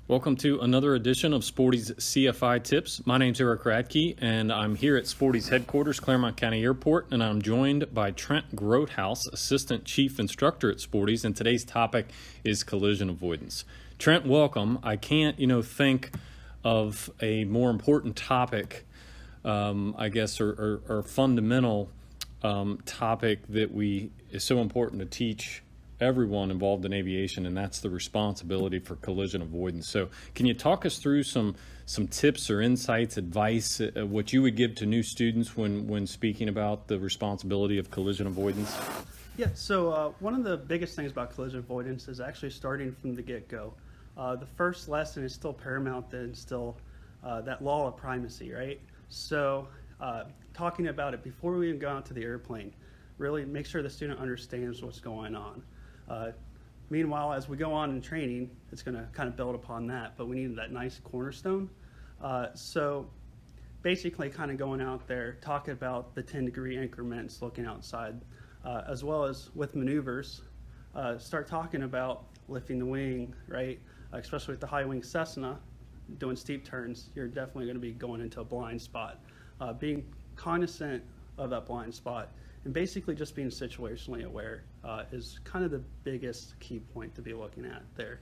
Welcome to another edition of Sporty's CFI Tips. My name's Eric Radke, and I'm here at Sporty's headquarters, Claremont County Airport, and I'm joined by Trent Grothaus, Assistant Chief Instructor at Sporty's, and today's topic is collision avoidance. Trent, welcome. I can't, think of a more important topic, or fundamental topic that is so important to teach everyone involved in aviation, and that's the responsibility for collision avoidance. So can you talk us through some tips or insights, advice, what you would give to new students when speaking about the responsibility of collision avoidance? Yeah, so one of the biggest things about collision avoidance is actually starting from the get-go. The first lesson is still paramount to instill that law of primacy, right? So talking about it before we even go out to the airplane, really make sure the student understands what's going on. Meanwhile, as we go on in training, it's going to kind of build upon that, but we need that nice cornerstone. So basically kind of going out there, talking about the 10-degree increments, looking outside, as well as with maneuvers, start talking about lifting the wing, right? Especially with the high wing Cessna, doing steep turns, you're definitely going to be going into a blind spot. Being cognizant of that blind spot and basically just being situationally aware is kind of the biggest key point to be looking at there.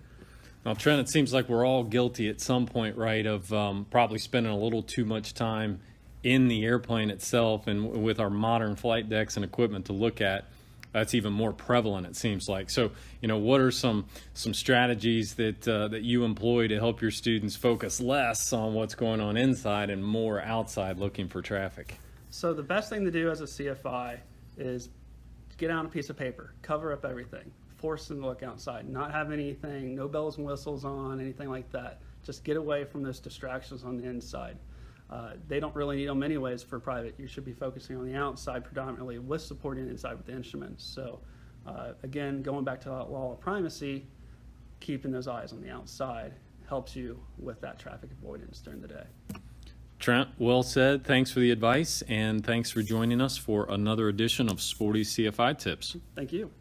Now, Trent, it seems like we're all guilty at some point, right, of probably spending a little too much time in the airplane itself, and with our modern flight decks and equipment to look at, that's even more prevalent, it seems like. So, what are some strategies that you employ to help your students focus less on what's going on inside and more outside looking for traffic? So the best thing to do as a CFI is get out a piece of paper, cover up everything, force them to look outside, not have anything, no bells and whistles on, anything like that. Just get away from those distractions on the inside. They don't really need them anyways for private. You should be focusing on the outside predominantly with supporting inside with the instruments. So again, going back to that law of primacy, keeping those eyes on the outside helps you with that traffic avoidance during the day. Trent, well said. Thanks for the advice, and thanks for joining us for another edition of Sporty CFI Tips. Thank you.